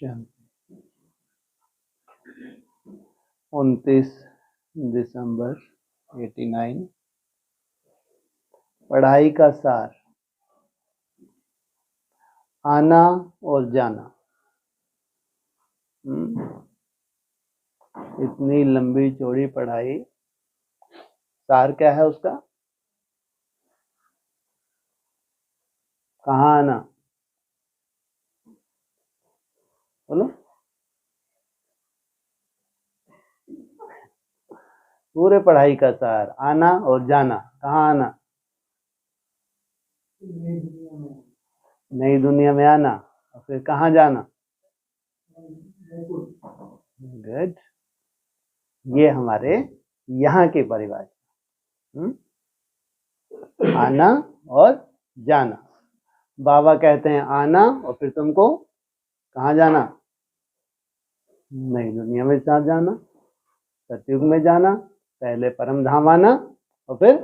शांति। 29 दिसंबर 89। पढ़ाई का सार, आना और जाना। इतनी लंबी चौड़ी पढ़ाई, सार क्या है उसका? कहाँ आना? बोलो। पूरे पढ़ाई का सार, आना और जाना। कहाँ आना? नई दुनिया में आना। और फिर कहाँ जाना? गुड। ये हमारे यहाँ की परिभाषा। आना और जाना। बाबा कहते हैं आना और फिर तुमको कहाँ जाना? नई दुनिया में साथ जाना, सतयुग में जाना। पहले परम धाम आना और फिर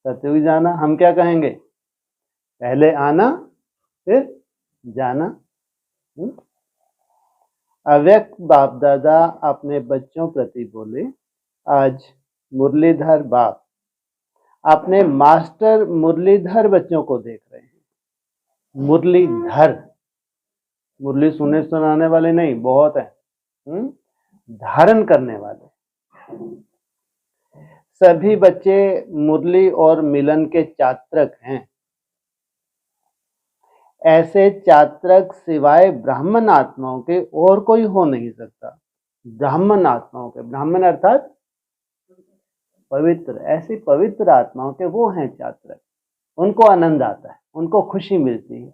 सतयुग जाना। हम क्या कहेंगे? पहले आना फिर जाना। अव्यक्त बाप दादा अपने बच्चों प्रति बोले, आज मुरलीधर बाप अपने मास्टर मुरलीधर बच्चों को देख रहे हैं। मुरलीधर, मुरली सुने सुनाने वाले नहीं, बहुत है, धारण करने वाले। सभी बच्चे मुरली और मिलन के चात्रक हैं। ऐसे चात्रक सिवाय ब्राह्मण आत्माओं के और कोई हो नहीं सकता। ब्राह्मण आत्माओं के, ब्राह्मण अर्थात पवित्र, ऐसी पवित्र आत्माओं के वो हैं चात्रक। उनको आनंद आता है, उनको खुशी मिलती है।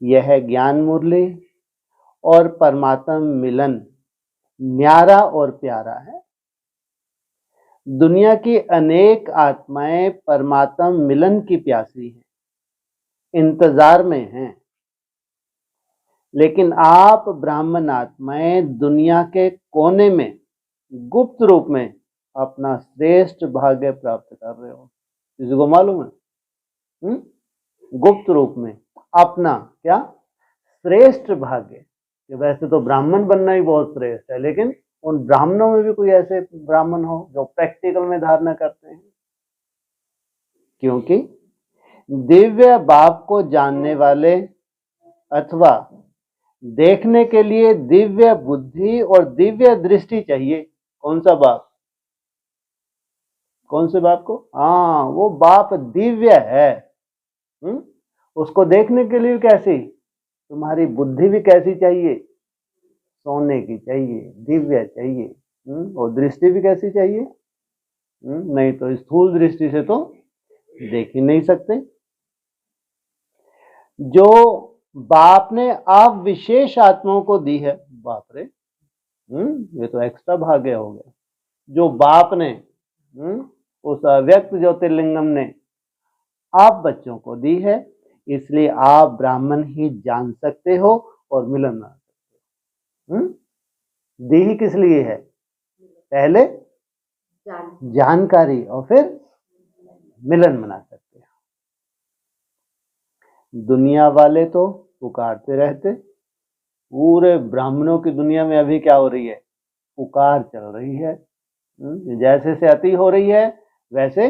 यह ज्ञान मुरली और परमात्मा मिलन न्यारा और प्यारा है। दुनिया की अनेक आत्माएं परमात्मा मिलन की प्यासी हैं, इंतजार में हैं। लेकिन आप ब्राह्मण आत्माएं दुनिया के कोने में गुप्त रूप में अपना श्रेष्ठ भाग्य प्राप्त कर रहे हो। किसी को मालूम है? गुप्त रूप में अपना क्या श्रेष्ठ भाग्य। वैसे तो ब्राह्मण बनना ही बहुत श्रेष्ठ है, लेकिन उन ब्राह्मणों में भी कोई ऐसे ब्राह्मण हो जो प्रैक्टिकल में धारणा करते हैं। क्योंकि दिव्य बाप को जानने वाले अथवा देखने के लिए दिव्य बुद्धि और दिव्य दृष्टि चाहिए। कौन सा बाप? कौन से बाप को? हाँ, वो बाप दिव्य है। उसको देखने के लिए कैसी? तुम्हारी बुद्धि भी कैसी चाहिए? सोने की चाहिए, दिव्य चाहिए। और दृष्टि भी कैसी चाहिए? नहीं तो स्थूल दृष्टि से तो देख ही नहीं सकते। जो बाप ने आप विशेष आत्माओं को दी है, बाप रे, ये तो एक्स्ट्रा भाग्य हो गया। जो बाप ने उस अव्यक्त ज्योतिर्लिंगम ने आप बच्चों को दी है, इसलिए आप ब्राह्मण ही जान सकते हो और मिलन बना सकते हो। दी ही किस लिए है? पहले जानकारी और फिर मिलन बना सकते हो। दुनिया वाले तो पुकारते रहते। पूरे ब्राह्मणों की दुनिया में अभी क्या हो रही है? पुकार चल रही है। जैसे से अति हो रही है, वैसे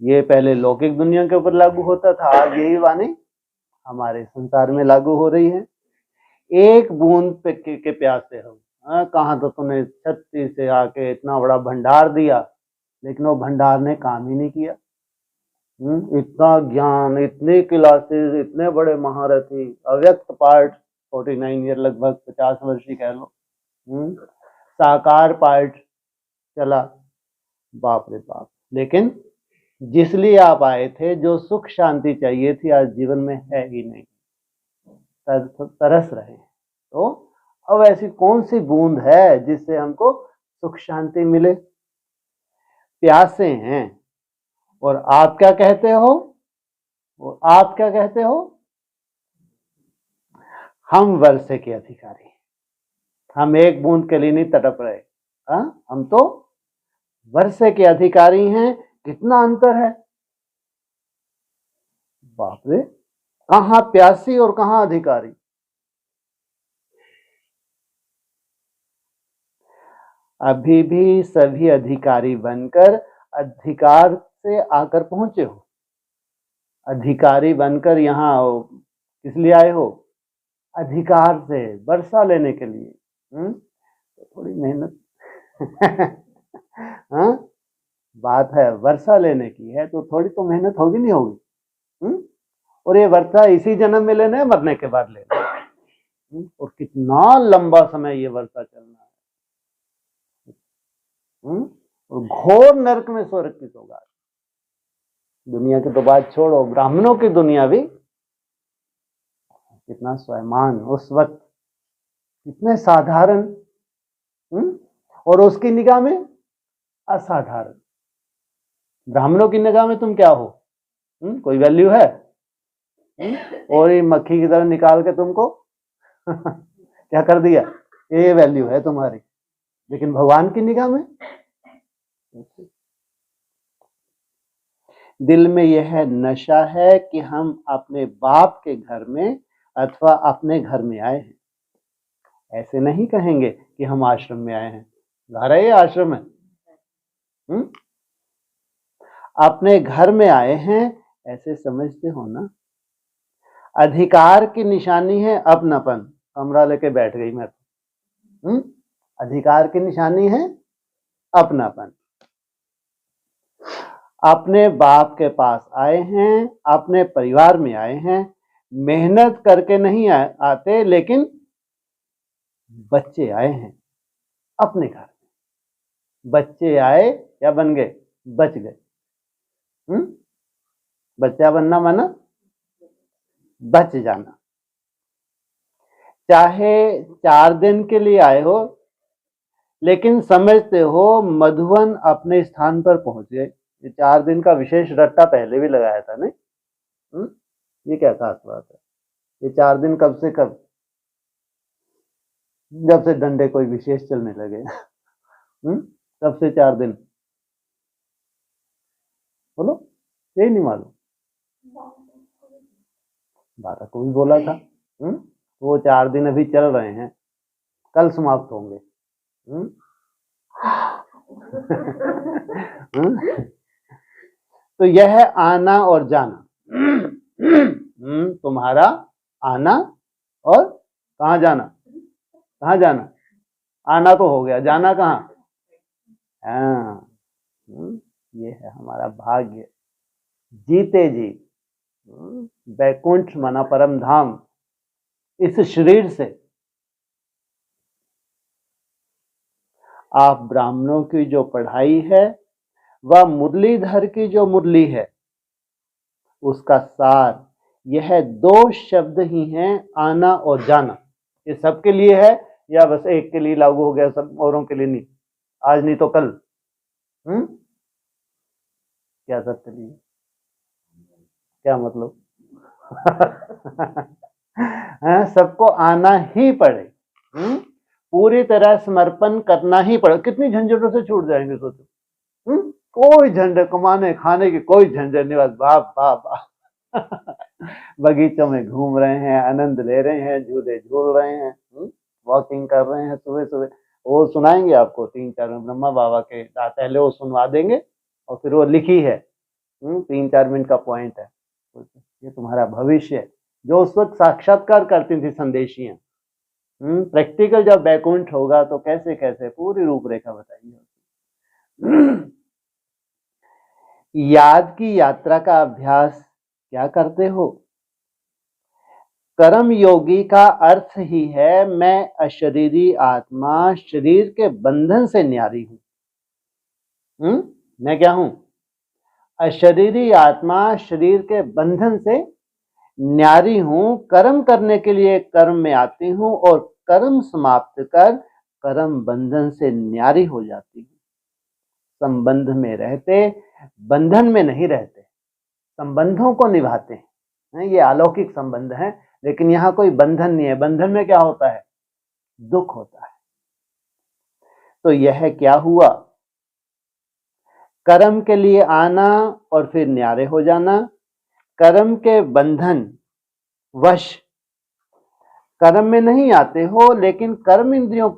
ये पहले लौकिक दुनिया के ऊपर लागू होता था, आज यही वाणी हमारे संसार में लागू हो रही है। एक बूंद के प्यास से हम, कहाँ तो तूने छत्ती से आके इतना बड़ा भंडार दिया, लेकिन वो भंडार ने काम ही नहीं किया। इतना ज्ञान, इतने क्लासेस, इतने बड़े महारथी, अव्यक्त पार्ट 49 ईयर, लगभग 50 वर्ष ही कह लो। साकार पार्ट चला, बाप रे बाप। लेकिन जिस लिए आप आए थे, जो सुख शांति चाहिए थी, आज जीवन में है ही नहीं। तरस रहे। तो अब ऐसी कौन सी बूंद है जिससे हमको सुख शांति मिले? प्यासे हैं। और आप क्या कहते हो? और आप क्या कहते हो? हम वर्षे के अधिकारी, हम एक बूंद के लिए नहीं तड़प रहे। हम तो वर्षे के अधिकारी हैं। कितना अंतर है, बाप रे। कहाँ प्यासी और कहाँ अधिकारी। अभी भी सभी अधिकारी बनकर अधिकार से आकर पहुंचे हो। अधिकारी बनकर यहाँ आओ, किस लिए आए हो? अधिकार से, वर्षा लेने के लिए। तो थोड़ी मेहनत हाँ, बात है वर्षा लेने की है तो थोड़ी तो मेहनत होगी नहीं होगी? और ये वर्षा इसी जन्म में लेना है, मरने के बाद लेना है। और कितना लंबा समय ये वर्षा चलना है। और घोर नरक में स्वर्ग की सौगात। दुनिया की तो बात छोड़ो, ब्राह्मणों की दुनिया भी कितना स्वयमान, उस वक्त कितने साधारण, और उसकी निगाह में असाधारण। ब्राह्मणों की निगाह में तुम क्या हो? कोई वैल्यू है? और ये मक्खी की तरह निकाल के तुमको क्या कर दिया, ये वैल्यू है तुम्हारी। लेकिन भगवान की निगाह में दिल में यह नशा है कि हम अपने बाप के घर में अथवा अपने घर में आए हैं। ऐसे नहीं कहेंगे कि हम आश्रम में आए हैं। घर है ये आश्रम है? अपने घर में आए हैं ऐसे समझते हो ना। अधिकार की निशानी है अपनापन। कमरा लेके बैठ गई मैं तो। अधिकार की निशानी है अपनापन। अपने बाप के पास आए हैं, अपने परिवार में आए हैं। मेहनत करके नहीं आते, लेकिन बच्चे आए हैं अपने घर में। बच्चे आए या बन गए? बच गए। बच्चा बनना माना बच जाना। चाहे 4 दिन के लिए आए हो, लेकिन समझते हो मधुवन अपने स्थान पर पहुंच गए। ये 4 दिन का विशेष रट्टा पहले भी लगाया था नहीं? ये क्या खास बात है? ये 4 दिन कब से कब? जब से डंडे कोई विशेष चलने लगे। तब से 4 दिन। बोलो, यही नहीं मालूम? 12 को भी बोला था। वो 4 दिन अभी चल रहे हैं, कल समाप्त होंगे। तो यह है आना और जाना। तुम्हारा आना और कहाँ जाना? कहाँ जाना? आना तो हो गया, जाना कहाँ? हाँ, ये है हमारा भाग्य। जीते जी वैकुंठ माना परम धाम, इस शरीर से। आप ब्राह्मणों की जो पढ़ाई है वह मुरलीधर की जो मुरली है, उसका सार यह 2 शब्द ही हैं, आना और जाना। ये सबके लिए है या बस एक के लिए लागू हो गया, सब औरों के लिए नहीं? आज नहीं तो कल। क्या सबके लिए? क्या मतलब? सबको आना ही पड़े, पूरी तरह समर्पण करना ही पड़े। कितनी झंझटों से छूट जाएंगे सोचो। कोई झंझट, कमाने खाने की कोई झंझट नहीं, बस बाप बाप बाप। बगीचों में घूम रहे हैं, आनंद ले रहे हैं, झूले झूल रहे हैं, वॉकिंग कर रहे हैं सुबह सुबह। वो सुनाएंगे आपको 3-4 मिनट, ब्रह्मा बाबा के पहले वो सुनवा देंगे और फिर वो लिखी है, 3-4 मिनट का पॉइंट है। ये तुम्हारा भविष्य है, जो उस वक्त साक्षात्कार करती थी संदेशियां। प्रैक्टिकल जब बैकुंठ होगा तो कैसे कैसे पूरी रूपरेखा बताइए। याद की यात्रा का अभ्यास क्या करते हो? कर्म योगी का अर्थ ही है मैं अशरीरी आत्मा, शरीर के बंधन से न्यारी हूं। मैं क्या हूं? अशरीरी आत्मा, शरीर के बंधन से न्यारी हूं। कर्म करने के लिए कर्म में आती हूं और कर्म समाप्त कर कर्म बंधन से न्यारी हो जाती हूं। संबंध में रहते, बंधन में नहीं रहते, संबंधों को निभाते हैं। ये अलौकिक संबंध है, लेकिन यहां कोई बंधन नहीं है। बंधन में क्या होता है? दुख होता है। तो यह क्या हुआ? कर्म के लिए आना और फिर न्यारे हो जाना। कर्म के बंधन वश, कर्म में नहीं आते हो, लेकिन कर्म इंद्रियों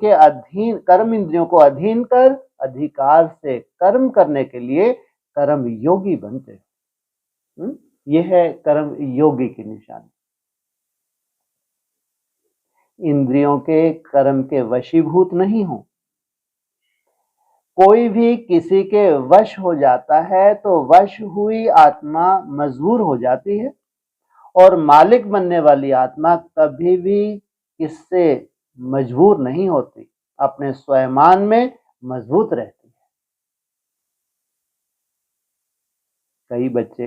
को अधीन कर अधिकार से कर्म करने के लिए कर्म योगी बनते हो। यह है कर्म योगी की निशानी। इंद्रियों के कर्म के वशीभूत नहीं हो। कोई भी किसी के वश हो जाता है तो वश हुई आत्मा मजबूर हो जाती है, और मालिक बनने वाली आत्मा कभी भी इससे मजबूर नहीं होती, अपने स्वयमान में मजबूत रहती है। कई बच्चे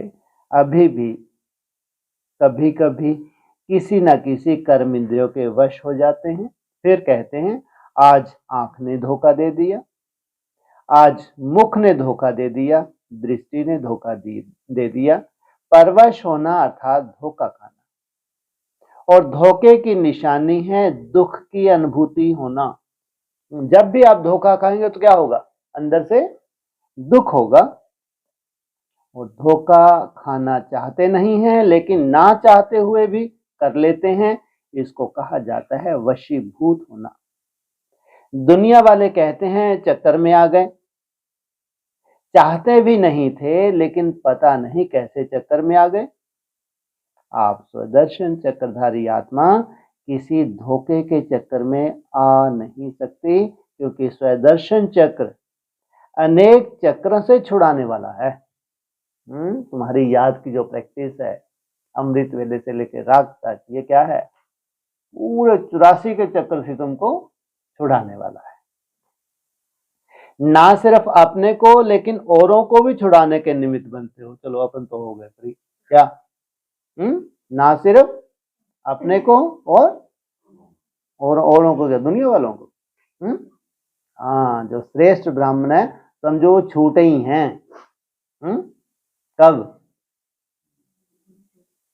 अभी भी कभी कभी किसी न किसी कर्म इंद्रियों के वश हो जाते हैं, फिर कहते हैं आज आंख ने धोखा दे दिया, आज मुख ने धोखा दे दिया, दृष्टि ने धोखा दे दिया। परवश होना अर्थात धोखा खाना, और धोखे की निशानी है दुख की अनुभूति होना। जब भी आप धोखा खाएंगे तो क्या होगा? अंदर से दुख होगा। और धोखा खाना चाहते नहीं हैं, लेकिन ना चाहते हुए भी कर लेते हैं। इसको कहा जाता है वशीभूत होना। दुनिया वाले कहते हैं चक्कर में आ गए, चाहते भी नहीं थे, लेकिन पता नहीं कैसे चक्कर में आ गए। आप स्वदर्शन चक्रधारी आत्मा किसी धोखे के चक्कर में आ नहीं सकती, क्योंकि स्वदर्शन चक्र अनेक चक्रों से छुड़ाने वाला है। तुम्हारी याद की जो प्रैक्टिस है अमृत वेले से लेकर राग तक, ये क्या है? पूरे 84 के चक्र से तुमको छुड़ाने वाला है। ना सिर्फ अपने को, लेकिन औरों को भी छुड़ाने के निमित्त बनते हो। चलो अपन तो हो गए फ्री, क्या? ना सिर्फ अपने को और औरों को, क्या? दुनिया वालों को। हाँ, जो श्रेष्ठ ब्राह्मण है समझो वो छूटे ही हैं। कब?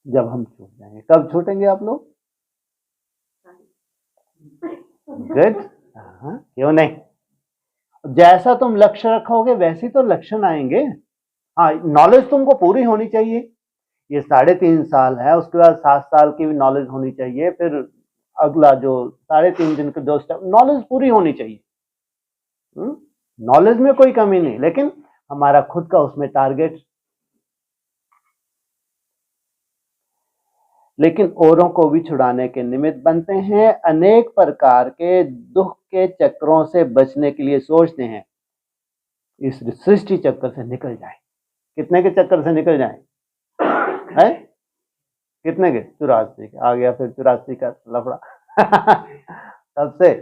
जब हम छूट जाएंगे। कब छूटेंगे आप लोग? गुड। क्यों नहीं? जैसा तुम लक्ष्य रखोगे वैसे तो लक्षण आएंगे। हाँ, नॉलेज तुमको पूरी होनी चाहिए। ये 3.5 साल है, उसके बाद 7 साल की भी नॉलेज होनी चाहिए, फिर अगला जो 3.5 दिन का जो स्टेप, नॉलेज पूरी होनी चाहिए। नॉलेज में कोई कमी नहीं, लेकिन हमारा खुद का उसमें टारगेट। लेकिन औरों को भी छुड़ाने के निमित्त बनते हैं। अनेक प्रकार के दुख के चक्रों से बचने के लिए सोचते हैं इस सृष्टि चक्र से निकल जाए। कितने के चक्कर से निकल जाए? है कितने के? 84 के। आ गया फिर 84 का लफड़ा। तब से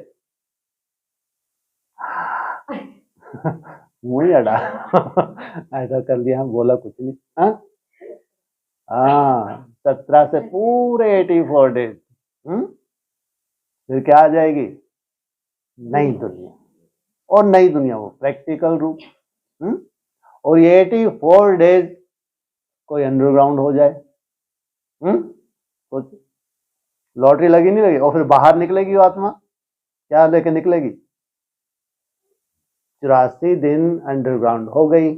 मुंह ही अड़ा। ऐसा कर लिया, हम बोला कुछ नहीं। हाँ, 17 से पूरे 84 डेज। फिर क्या आ जाएगी? नई दुनिया। और नई दुनिया वो प्रैक्टिकल रूप। और ये 84 डेज कोई अंडरग्राउंड हो जाए। सोच, लॉटरी लगी नहीं लगी? और फिर बाहर निकलेगी वो आत्मा, क्या लेके निकलेगी? 84 दिन अंडरग्राउंड हो गई।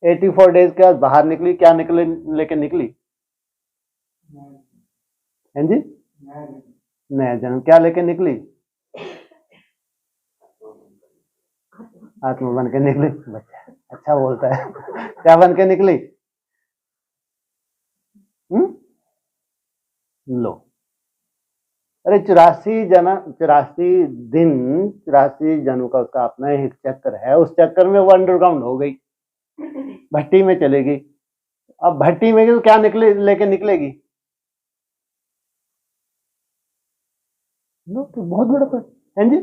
84 डेज के बाद बाहर निकली, क्या निकले लेके निकली? हैं जी? नया जन्म। क्या लेके निकली? आत्मा बन के निकली। बच्चा अच्छा बोलता है। क्या बन के निकली? लो, अरे 84 दिन 84 जन्म का उसका अपना एक चक्कर है। उस चक्कर में वो अंडरग्राउंड हो गई, भट्टी में चलेगी। अब भट्टी में तो क्या निकले लेके निकलेगी? लो, तो बहुत बड़ा पर है जी।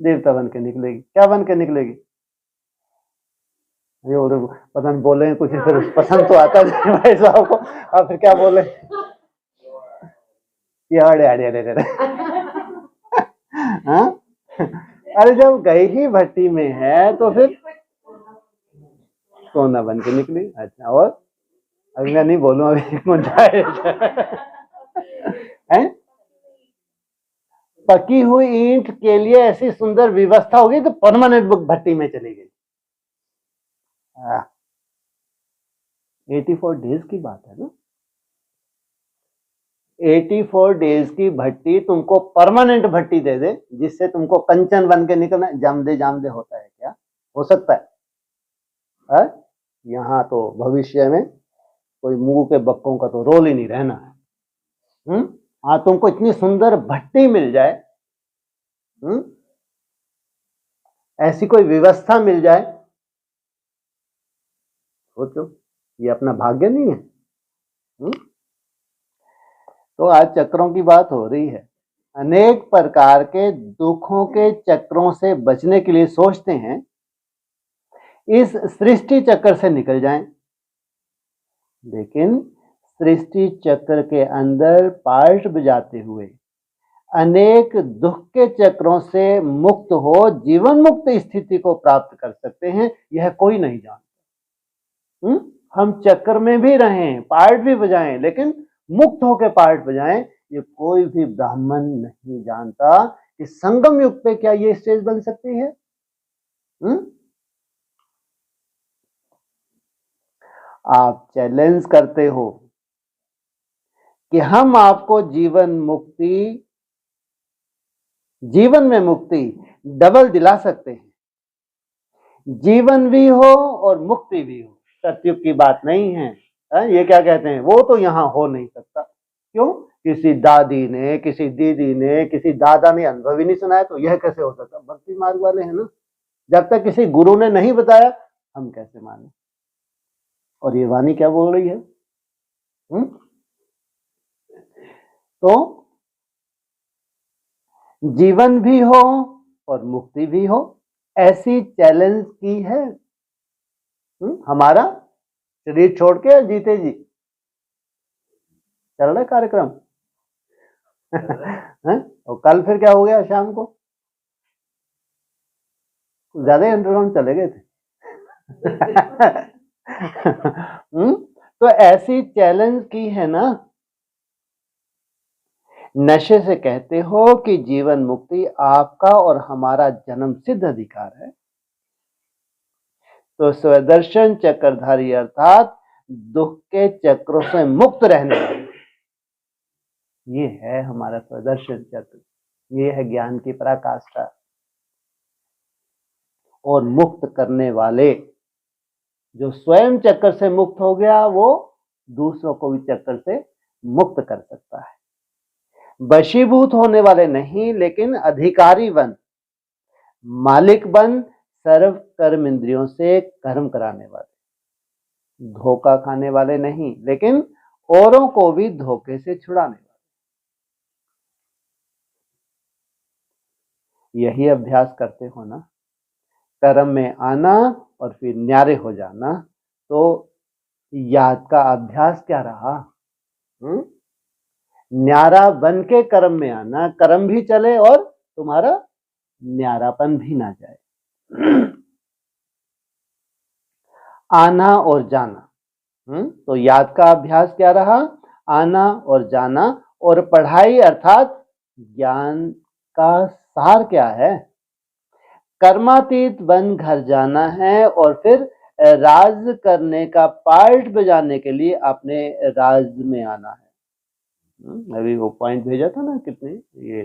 देवता बन के निकलेगी। क्या बन के निकलेगी? ये पता नहीं बोले कुछ, फिर पसंद तो आता नहीं भाई साहब को। अब फिर क्या बोले? अरे अरे अरे अरे। हाँ, अरे जब गई ही भट्टी में है तो फिर सोना बन के निकली। अच्छा, और अभी मैं नहीं बोलूं, अभी है। पकी हुई ईंट के लिए ऐसी सुंदर व्यवस्था होगी तो परमानेंट भट्टी में चली गई। 84 डेज की बात है ना। 84 डेज की भट्टी तुमको परमानेंट भट्टी दे दे, जिससे तुमको कंचन बन के निकलना, जामदे जामदे होता है क्या? हो सकता है? यहाँ तो भविष्य में कोई मुंह के बक्कों का तो रोल ही नहीं रहना है। हाँ, तुमको इतनी सुंदर भट्टी मिल जाए, ऐसी कोई व्यवस्था मिल जाए, सोचो, ये अपना भाग्य नहीं है? तो आज चक्रों की बात हो रही है। अनेक प्रकार के दुखों के चक्रों से बचने के लिए सोचते हैं इस सृष्टि चक्र से निकल जाएं, लेकिन सृष्टि चक्र के अंदर पार्ट बजाते हुए अनेक दुख के चक्रों से मुक्त हो जीवन मुक्त स्थिति को प्राप्त कर सकते हैं, यह कोई नहीं जानता। हम चक्र में भी रहें, पार्ट भी बजाएं, लेकिन मुक्त होकर पार्ट बजाएं, ये कोई भी ब्राह्मण नहीं जानता कि संगम युग पे क्या ये स्टेज बन सकती है। आप चैलेंज करते हो कि हम आपको जीवन में मुक्ति डबल दिला सकते हैं, जीवन भी हो और मुक्ति भी हो। सतयुग की बात नहीं है। ये क्या कहते हैं, वो तो यहां हो नहीं सकता। क्यों? किसी दादी ने, किसी दीदी ने, किसी दादा ने अनुभव ही नहीं सुनाया, तो यह कैसे हो सकता? भक्ति मार्ग वाले हैं ना, जब तक किसी गुरु ने नहीं बताया हम कैसे माने? और ये वाणी क्या बोल रही है? तो जीवन भी हो और मुक्ति भी हो, ऐसी चैलेंज की है। हमारा शरीर छोड़ के जीते जी चल रहा कार्यक्रम। और कल फिर क्या हो गया? शाम को ज्यादा अंडरग्राउंड चले गए थे। तो ऐसी चैलेंज की है ना। नशे से कहते हो कि जीवन मुक्ति आपका और हमारा जन्म सिद्ध अधिकार है, तो स्वदर्शन चक्रधारी अर्थात दुख के चक्रों से मुक्त रहने वाले, ये है हमारा स्वदर्शन चक्र, ये है ज्ञान की पराकाष्ठा। और मुक्त करने वाले, जो स्वयं चक्र से मुक्त हो गया, वो दूसरों को भी चक्र से मुक्त कर सकता है। वशीभूत होने वाले नहीं, लेकिन अधिकारी बन, मालिक बन, सर्व कर्म इंद्रियों से कर्म कराने वाले, धोखा खाने वाले नहीं, लेकिन औरों को भी धोखे से छुड़ाने वाले। यही अभ्यास करते हो ना, कर्म में आना और फिर न्यारे हो जाना। तो याद का अभ्यास क्या रहा? न्यारा बन के कर्म में आना, कर्म भी चले और तुम्हारा न्यारापन भी ना जाए। आना और जाना, तो याद का अभ्यास क्या रहा? आना और जाना। और पढ़ाई अर्थात ज्ञान का सार क्या है? कर्मातीत बन घर जाना है और फिर राज करने का पार्ट बजाने के लिए अपने राज में आना है। अभी वो पॉइंट भेजा था ना, कितने ये,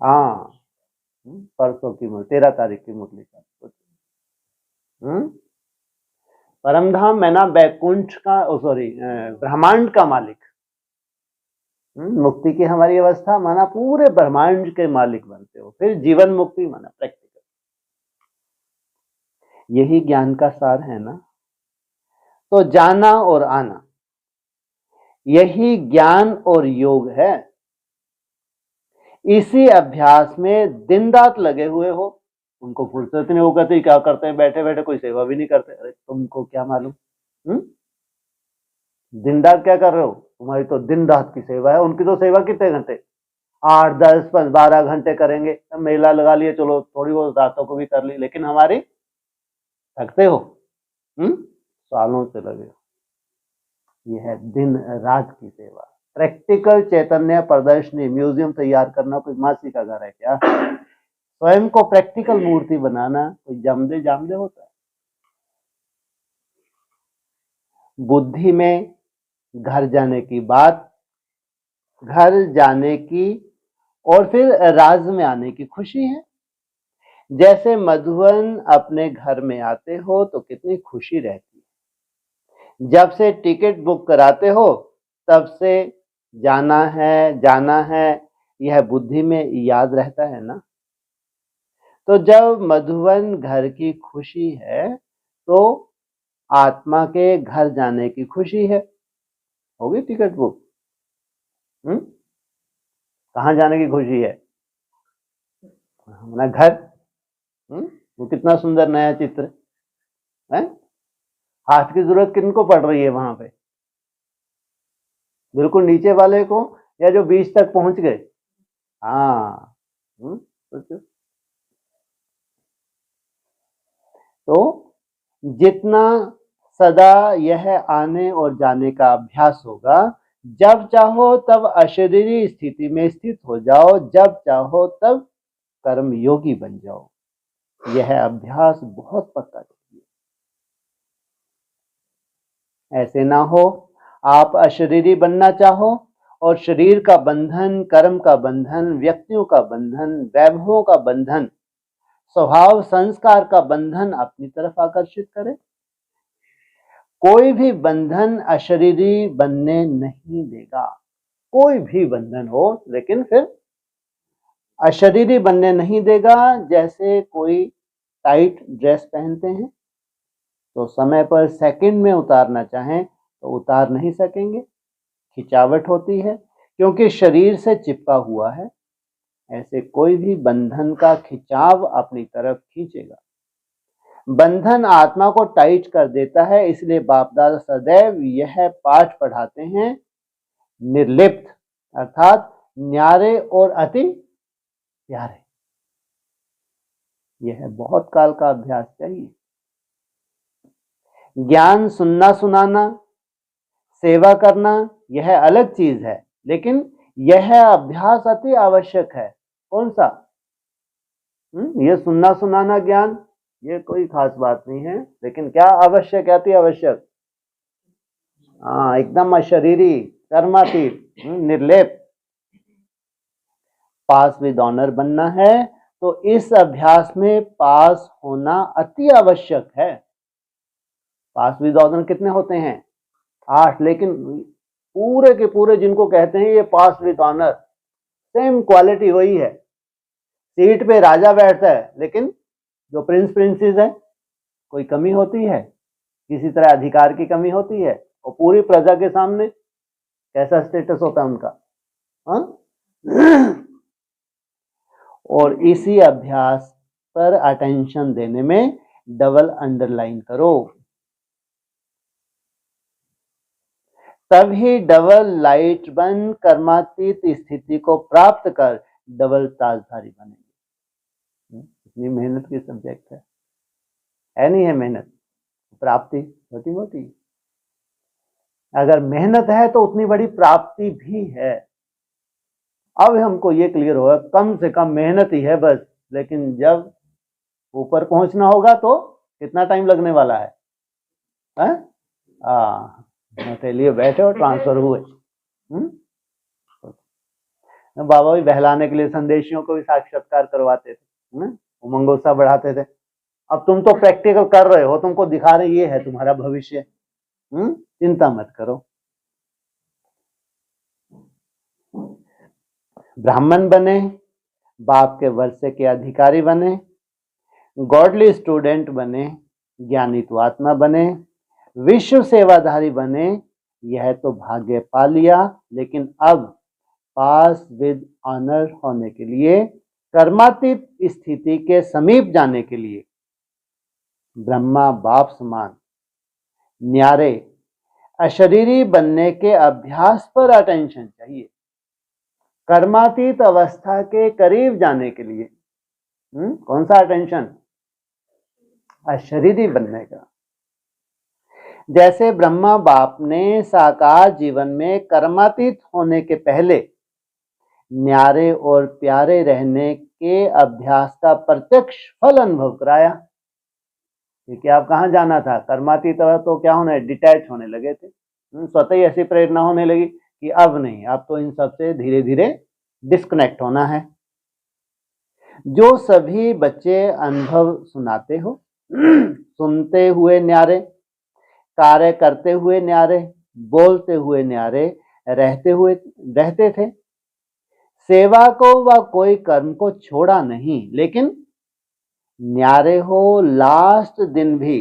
हाँ, परसों की 13 तारीख की मुरली का। परमधाम में ना बैकुंठ का, सॉरी, ब्रह्मांड का मालिक। मुक्ति की हमारी अवस्था माना पूरे ब्रह्मांड के मालिक बनते हो। फिर जीवन मुक्ति माना प्रैक्टिकल। यही ज्ञान का सार है ना। तो जाना और आना, यही ज्ञान और योग है। इसी अभ्यास में दिन रात लगे हुए हो, उनको फुर्सत नहीं, वो कहते क्या करते हैं, बैठे बैठे कोई सेवा भी नहीं करते। अरे तुमको क्या मालूम? दिन रात क्या कर रहे हो? तुम्हारी तो दिन रात की सेवा है, उनकी तो सेवा कितने घंटे, 8, 10, 12 घंटे करेंगे। मेला लगा लिए, चलो थोड़ी बहुत रातों को भी कर ली, लेकिन हमारी थकते हो, सालों से लगे हो। यह है दिन रात की सेवा। प्रैक्टिकल चैतन्य प्रदर्शनी म्यूजियम तैयार करना कोई मासी का घर है क्या? स्वयं को प्रैक्टिकल मूर्ति बनाना कोई जामदे जामदे होता है? बुद्धि में घर जाने की बात घर जाने की और फिर राज में आने की खुशी है। जैसे मधुवन अपने घर में आते हो तो कितनी खुशी रहती है। जब से टिकट बुक कराते हो तब से जाना है, यह बुद्धि में याद रहता है ना। तो जब मधुवन घर की खुशी है तो आत्मा के घर जाने की खुशी है। होगी टिकट बुक? कहाँ जाने की खुशी है? हमारा घर। वो कितना सुंदर नया चित्र है। हाथ की जरूरत किनको पड़ रही है वहां पे? बिल्कुल नीचे वाले को या जो बीच तक पहुंच गए? हाँ। सोचो। तो जितना सदा यह आने और जाने का अभ्यास होगा, जब चाहो तब अशरीरी स्थिति में स्थित हो जाओ, जब चाहो तब कर्म योगी बन जाओ। यह अभ्यास बहुत पक्का चाहिए। ऐसे ना हो आप अशरीरी बनना चाहो और शरीर का बंधन, कर्म का बंधन, व्यक्तियों का बंधन, वैभवों का बंधन, स्वभाव संस्कार का बंधन अपनी तरफ आकर्षित करे। कोई भी बंधन अशरीरी बनने नहीं देगा। कोई भी बंधन हो लेकिन फिर अशरीरी बनने नहीं देगा। जैसे कोई टाइट ड्रेस पहनते हैं तो समय पर सेकंड में उतारना चाहें तो उतार नहीं सकेंगे, खिंचावट होती है क्योंकि शरीर से चिपका हुआ है। ऐसे कोई भी बंधन का खिंचाव अपनी तरफ खींचेगा। बंधन आत्मा को टाइट कर देता है। इसलिए बाप दादा सदैव यह पाठ पढ़ाते हैं, निर्लिप्त अर्थात न्यारे और अति प्यारे। यह बहुत काल का अभ्यास चाहिए। ज्ञान सुनना सुनाना, सेवा करना यह अलग चीज है, लेकिन यह अभ्यास अति आवश्यक है। कौन सा? ये सुनना सुनाना ज्ञान ये कोई खास बात नहीं है, लेकिन क्या आवश्यक है? अति आवश्यक। हाँ, एकदम अशरीरी, कर्मातीत, निर्लेप। पास विद ऑनर बनना है तो इस अभ्यास में पास होना अति आवश्यक है। पास विद ऑनर कितने होते हैं? 8। लेकिन पूरे के पूरे जिनको कहते हैं ये पास विद ऑनर, सेम क्वालिटी वही है। सीट पे राजा बैठता है लेकिन जो प्रिंस प्रिंसेस है कोई कमी होती है, किसी तरह अधिकार की कमी होती है, और पूरी प्रजा के सामने कैसा स्टेटस होता है उनका? और इसी अभ्यास पर अटेंशन देने में डबल अंडरलाइन करो, तभी डबल लाइट बन कर्मातीत स्थिति को प्राप्त कर डबल ताजधारी बनेंगे। इतनी मेहनत की सब्जेक्ट है नहीं है मेहनत? प्राप्ति छोटी मोटी, अगर मेहनत है तो उतनी बड़ी प्राप्ति भी है। अब हमको ये क्लियर होगा कम से कम मेहनत ही है बस, लेकिन जब ऊपर पहुंचना होगा तो कितना टाइम लगने वाला है? लिए बैठे और ट्रांसफर हुए। बाबा भी बहलाने के लिए संदेशियों को भी साक्षात्कार करवाते थे, उमंगोत्साह बढ़ाते थे। अब तुम तो प्रैक्टिकल कर रहे हो, तुमको दिखा रहे ये है तुम्हारा भविष्य, चिंता मत करो। ब्राह्मण बने, बाप के वर्षे के अधिकारी बने, गॉडली स्टूडेंट बने, ज्ञानी तो आत्मा बने, विश्व सेवाधारी बने, यह तो भाग्य पा लिया। लेकिन अब पास विद ऑनर होने के लिए, कर्मातीत स्थिति के समीप जाने के लिए ब्रह्मा बाप समान न्यारे अशरीरी बनने के अभ्यास पर अटेंशन चाहिए। कर्मातीत अवस्था के करीब जाने के लिए कौन सा अटेंशन? अशरीरी बनने का। जैसे ब्रह्मा बाप ने साकार जीवन में कर्मातीत होने के पहले न्यारे और प्यारे रहने के अभ्यास का प्रत्यक्ष फल अनुभव कराया। क्योंकि आप कहाँ जाना था? कर्मातीत तो क्या होने? डिटैच होने लगे थे। स्वतः ही ऐसी प्रेरणा होने लगी कि अब नहीं, अब तो इन सब से धीरे धीरे डिस्कनेक्ट होना है। जो सभी बच्चे अनुभव सुनाते हो, सुनते हुए न्यारे, कार्य करते हुए न्यारे, बोलते हुए न्यारे रहते थे, सेवा को व कोई कर्म को छोड़ा नहीं, लेकिन न्यारे हो लास्ट दिन भी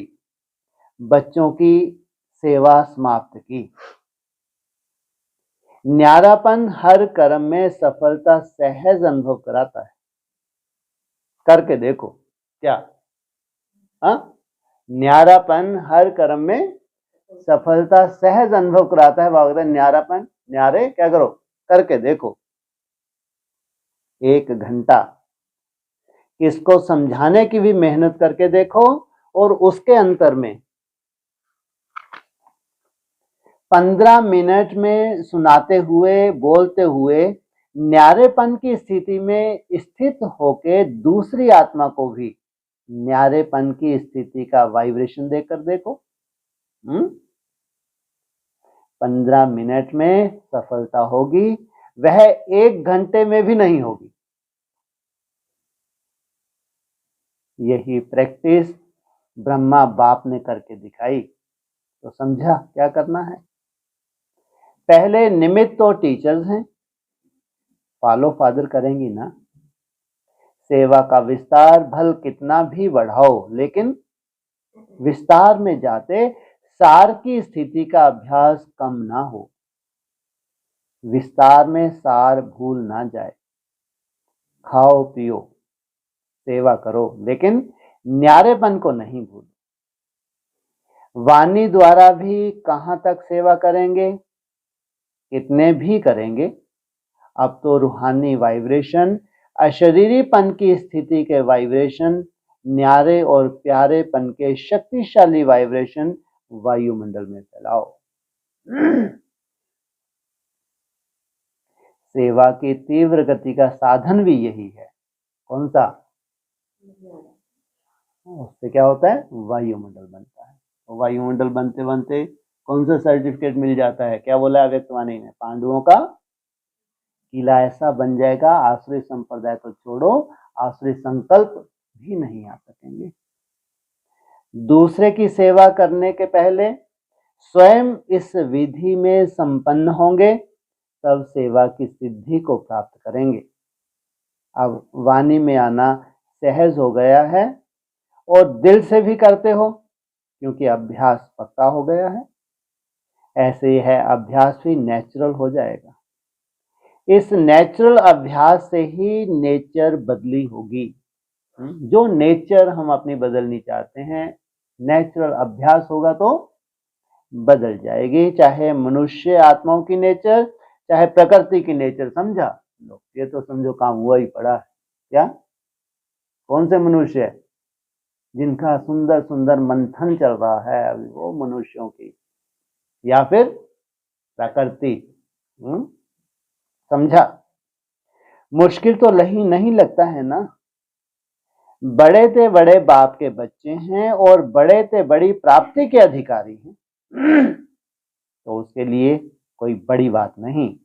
बच्चों की सेवा समाप्त की। न्यारापन हर कर्म में सफलता सहज अनुभव कराता है। करके देखो क्या? न्यारापन हर कर्म में सफलता सहज अनुभव कराता है। भागवत न्यारापन, न्यारे क्या करो, करके देखो। 1 घंटा इसको समझाने की भी मेहनत करके देखो, और उसके अंतर में 15 मिनट में सुनाते हुए, बोलते हुए न्यारेपन की स्थिति में स्थित होके दूसरी आत्मा को भी न्यारेपन की स्थिति का वाइब्रेशन देकर देखो। 15 मिनट में सफलता होगी, वह 1 घंटे में भी नहीं होगी। यही प्रैक्टिस ब्रह्मा बाप ने करके दिखाई। तो समझा क्या करना है? पहले निमित्त तो टीचर्स हैं, फॉलो फादर करेंगी ना। सेवा का विस्तार भल कितना भी बढ़ाओ, लेकिन विस्तार में जाते सार की स्थिति का अभ्यास कम ना हो। विस्तार में सार भूल ना जाए। खाओ पियो, सेवा करो, लेकिन न्यारेपन को नहीं भूलो। वाणी द्वारा भी कहां तक सेवा करेंगे, कितने भी करेंगे। अब तो रूहानी वाइब्रेशन, अशरीरीपन की स्थिति के वाइब्रेशन, न्यारे और प्यारेपन के शक्तिशाली वाइब्रेशन वायुमंडल में फैलाओ। सेवा की तीव्र गति का साधन भी यही है। कौन सा? उससे क्या होता है? वायुमंडल बनता है। तो वायुमंडल बनते बनते कौन सा सर्टिफिकेट मिल जाता है? क्या बोला अव्यक्तवाणी ने? पांडवों का किला ऐसा बन जाएगा, आसुरी संप्रदाय को छोड़ो, आसुरी संकल्प भी नहीं आ सकेंगे। दूसरे की सेवा करने के पहले स्वयं इस विधि में संपन्न होंगे, तब सेवा की सिद्धि को प्राप्त करेंगे। अब वाणी में आना सहज हो गया है, और दिल से भी करते हो, क्योंकि अभ्यास पक्का हो गया है। ऐसे ही है, अभ्यास भी नेचुरल हो जाएगा। इस नेचुरल अभ्यास से ही नेचर बदली होगी। जो नेचर हम अपनी बदलनी चाहते हैं, नेचुरल अभ्यास होगा तो बदल जाएगी। चाहे मनुष्य आत्माओं की नेचर, चाहे प्रकृति की नेचर। समझा? लो, ये तो समझो काम हुआ ही पड़ा है। क्या? कौन से मनुष्य? जिनका सुंदर सुंदर मंथन चल रहा है अभी, वो मनुष्यों की, या फिर प्रकृति। समझा? मुश्किल तो नहीं लगता है ना। बड़े ते बड़े बाप के बच्चे हैं, और बड़े ते बड़ी प्राप्ति के अधिकारी हैं। तो उसके लिए कोई बड़ी बात नहीं।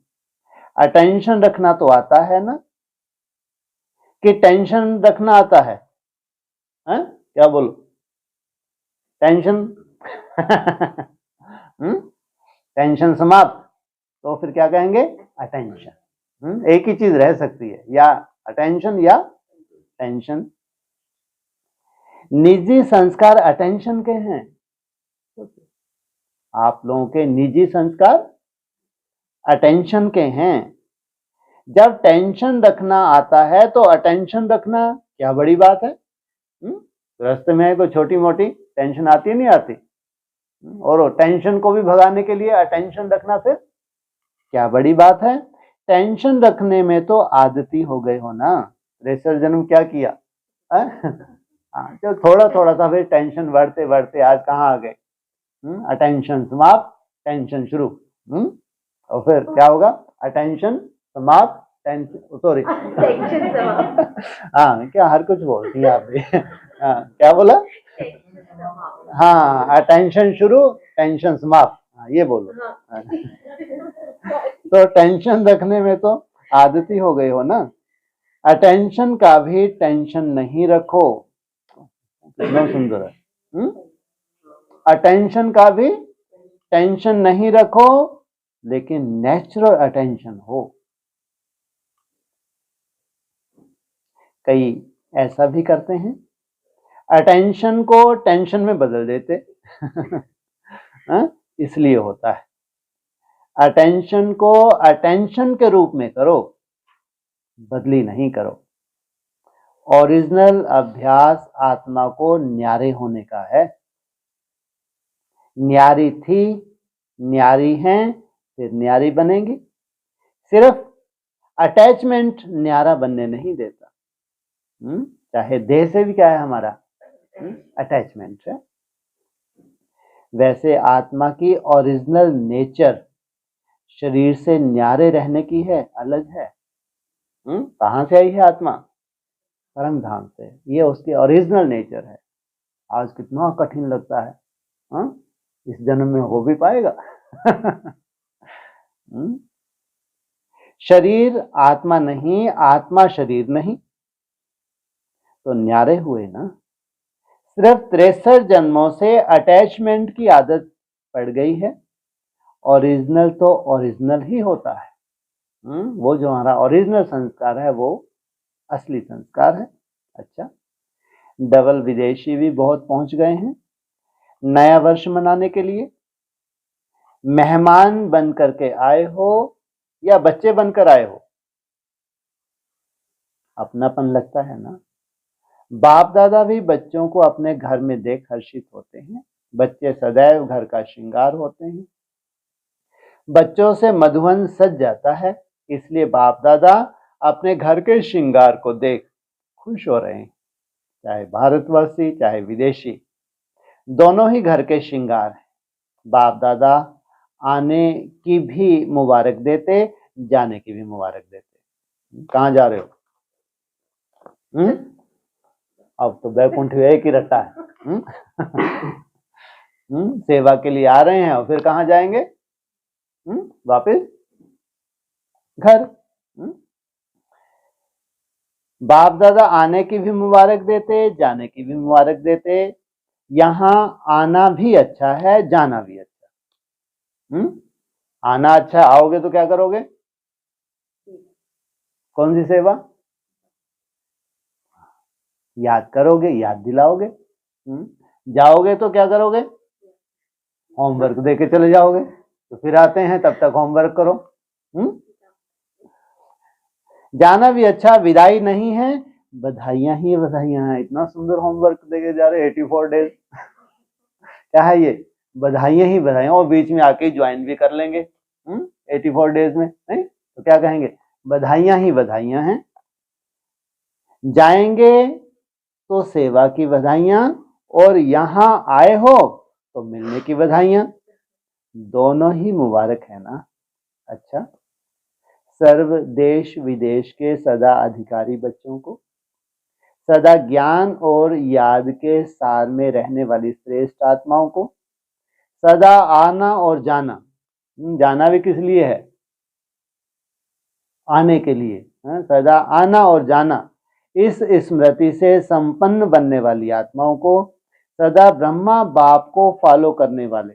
अटेंशन रखना तो आता है ना? कि टेंशन रखना आता है? क्या बोलो? टेंशन टेंशन समाप्त, तो फिर क्या कहेंगे? अटेंशन। एक ही चीज रह सकती है, या अटेंशन या टेंशन। निजी संस्कार अटेंशन के हैं। आप लोगों के निजी संस्कार अटेंशन के हैं। जब टेंशन रखना आता है तो अटेंशन रखना क्या बड़ी बात है? रास्ते में कोई छोटी मोटी टेंशन आती नहीं आती? और टेंशन को भी भगाने के लिए अटेंशन रखना फिर क्या बड़ी बात है? टेंशन रखने में तो आदती हो गए हो ना। रेसर जन्म क्या किया? जो थोड़ा थोड़ा सा फिर टेंशन बढ़ते बढ़ते आज कहाँ आ गए? अटेंशन समाप्त, टेंशन शुरू। और फिर क्या होगा? अटेंशन समाप्त, टेंशन, सॉरी हाँ, क्या हर कुछ बोलती है आप भी। क्या बोला? हाँ, अटेंशन शुरू, टेंशन समाप्त। ये बोलो। तो टेंशन रखने में तो आदती हो गई हो ना। अटेंशन का भी टेंशन नहीं रखो, कितना सुंदर है। अटेंशन का भी टेंशन नहीं रखो, लेकिन नेचुरल अटेंशन हो। कई ऐसा भी करते हैं, अटेंशन को टेंशन में बदल देते। इसलिए होता है, अटेंशन को अटेंशन के रूप में करो, बदली नहीं करो। ओरिजिनल अभ्यास आत्मा को न्यारे होने का है। न्यारी थी, न्यारी हैं, फिर न्यारी बनेंगी। सिर्फ अटैचमेंट न्यारा बनने नहीं देता। चाहे देह से भी क्या है हमारा अटैचमेंट है। वैसे आत्मा की ओरिजिनल नेचर शरीर से न्यारे रहने की है, अलग है। कहां से आई है आत्मा? परम धाम से। ये उसकी ओरिजिनल नेचर है। आज कितना कठिन लगता है, इस जन्म में हो भी पाएगा? शरीर आत्मा नहीं, आत्मा शरीर नहीं, तो न्यारे हुए ना। सिर्फ 63 जन्मों से अटैचमेंट की आदत पड़ गई है। ओरिजिनल तो ओरिजिनल ही होता है। वो जो हमारा ओरिजिनल संस्कार है वो असली संस्कार है। अच्छा, डबल विदेशी भी बहुत पहुंच गए हैं नया वर्ष मनाने के लिए। मेहमान बन करके आए हो या बच्चे बनकर आए हो, अपनापन लगता है ना। बाप दादा भी बच्चों को अपने घर में देख हर्षित होते हैं। बच्चे सदैव घर का श्रृंगार होते हैं। बच्चों से मधुवन सज जाता है, इसलिए बाप दादा अपने घर के श्रृंगार को देख खुश हो रहे हैं। चाहे भारतवासी चाहे विदेशी, दोनों ही घर के श्रृंगार हैं। बाप दादा आने की भी मुबारक देते, जाने की भी मुबारक देते। कहाँ जा रहे हो? अब तो बैकुंठ एक ही रखा है। सेवा के लिए आ रहे हैं और फिर कहाँ जाएंगे? वापस घर। बाप दादा आने की भी मुबारक देते, जाने की भी मुबारक देते। यहाँ आना भी अच्छा है, जाना भी अच्छा। आना अच्छा, आओगे तो क्या करोगे? कौन सी सेवा? याद करोगे, याद दिलाओगे। जाओगे तो क्या करोगे? होमवर्क दे के चले जाओगे। तो फिर आते हैं, तब तक होमवर्क करो। जाना भी अच्छा, विदाई नहीं है, बधाइयां ही बधाइयां हैं। इतना सुंदर होमवर्क देके जा रहे, 84 डेज। क्या है ये? बधाइयां ही बधाइयां। और बीच में आके ज्वाइन भी कर लेंगे 84 डेज में, नहीं तो क्या कहेंगे? बधाइयां ही बधाइयां हैं। जाएंगे तो सेवा की बधाइयां, और यहां आए हो तो मिलने की बधाइयां। दोनों ही मुबारक है ना। अच्छा, सर्व देश विदेश के सदा अधिकारी बच्चों को, सदा ज्ञान और याद के सार में रहने वाली श्रेष्ठ आत्माओं को, सदा आना और जाना। जाना भी किस लिए है? आने के लिए। सदा आना और जाना, इस स्मृति से संपन्न बनने वाली आत्माओं को, सदा ब्रह्मा बाप को फॉलो करने वाले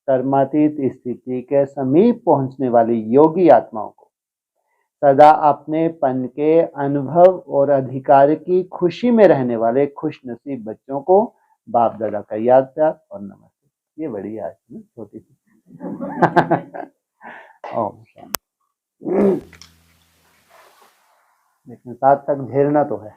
कर्मातीत स्थिति के समीप पहुंचने वाली योगी आत्माओं को, सदा अपने पन के अनुभव और अधिकार की खुशी में रहने वाले खुश नसीब बच्चों को बाप दादा का याद प्यार और नमस्ते। ये बड़ी आज छोटी सी। ओम शांति। लेकिन साथ तक झेलना तो है।